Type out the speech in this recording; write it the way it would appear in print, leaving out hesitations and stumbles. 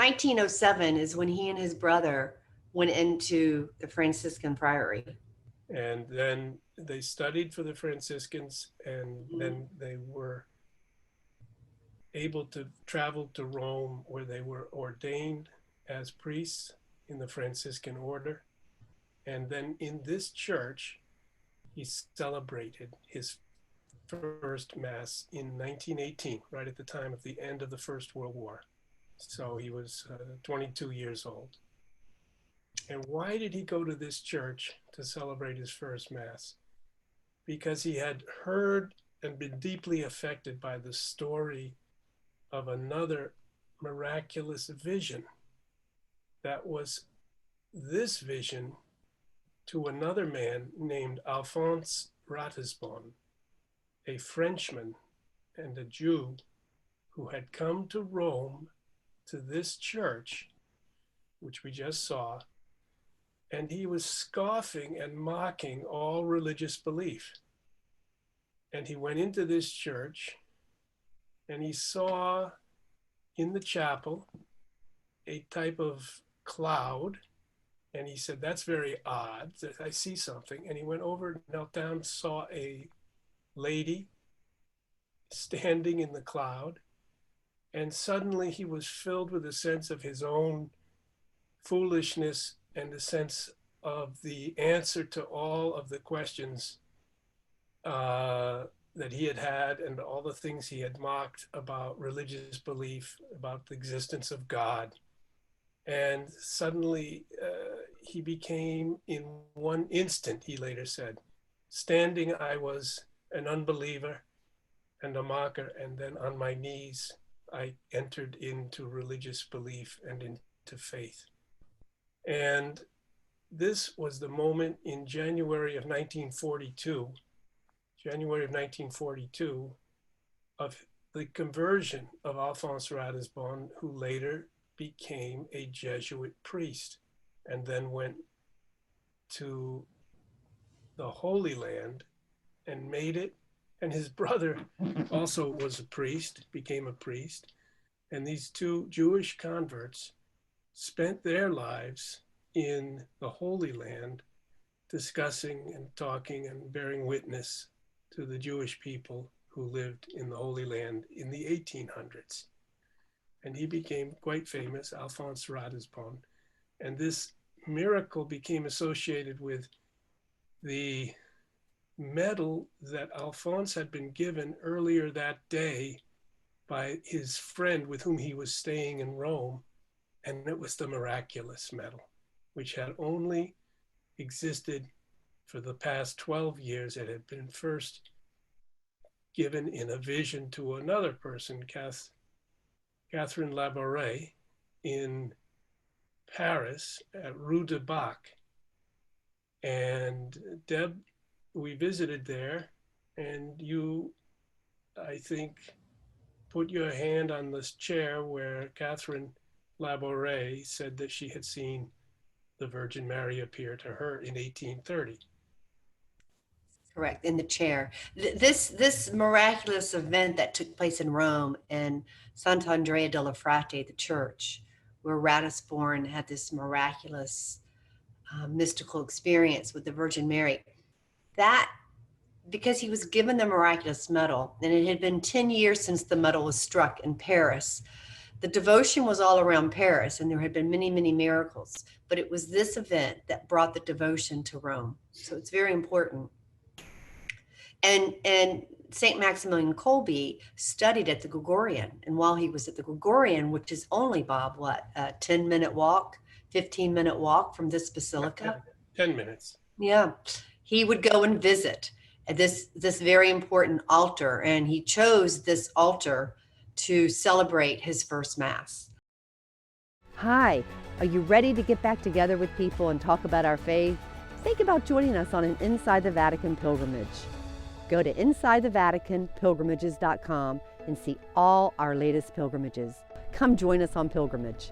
1907 is when he and his brother went into the Franciscan friary. And then they studied for the Franciscans, and then they were able to travel to Rome, where they were ordained as priests in the Franciscan order. And then in this church, he celebrated his first Mass in 1918, right at the time of the end of the First World War. So he was 22 years old. And why did he go to this church to celebrate his first Mass? Because he had heard and been deeply affected by the story of another miraculous vision that was this vision to another man named Alphonse Ratisbonne, a Frenchman and a Jew who had come to Rome to this church, which we just saw, and he was scoffing and mocking all religious belief. And he went into this church and he saw in the chapel a type of cloud. And he said, "That's very odd. I see something." And he went over, knelt down, saw a lady standing in the cloud. And suddenly he was filled with a sense of his own foolishness and a sense of the answer to all of the questions that he had had, and all the things he had mocked about religious belief, about the existence of God. And suddenly he became, in one instant, he later said, "Standing, I was an unbeliever and a mocker, and then on my knees, I entered into religious belief and into faith." And this was the moment in January of 1942, of the conversion of Alphonse Ratisbonne, who later became a Jesuit priest and then went to the Holy Land and made it. And his brother also was a priest, became a priest. And these two Jewish converts spent their lives in the Holy Land discussing and talking and bearing witness to the Jewish people who lived in the Holy Land in the 1800s. And he became quite famous, Alphonse Ratisbonne. And this miracle became associated with the medal that Alphonse had been given earlier that day by his friend with whom he was staying in Rome. And it was the miraculous medal, which had only existed for the past 12 years. It had been first given in a vision to another person, Catherine Labouré, in Paris at Rue de Bac. And Deb, we visited there, and you, I think, put your hand on this chair where Catherine Labouré said that she had seen the Virgin Mary appear to her in 1830. Correct, in the chair. This miraculous event that took place in Rome and Sant'Andrea della Frate, the church, where Ratisbonne had this miraculous mystical experience with the Virgin Mary, that because he was given the miraculous medal, and it had been 10 years since the medal was struck in Paris. The devotion was all around Paris, and there had been many, many miracles, but it was this event that brought the devotion to Rome. So it's very important. And St. Maximilian Kolbe studied at the Gregorian. And while he was at the Gregorian, which is only, Bob, what, a 10-minute walk, 15-minute walk from this basilica? 10 minutes. Yeah. He would go and visit this very important altar. And he chose this altar to celebrate his first Mass. Hi, are you ready to get back together with people and talk about our faith? Think about joining us on an Inside the Vatican pilgrimage. Go to InsideTheVaticanPilgrimages.com and see all our latest pilgrimages. Come join us on pilgrimage.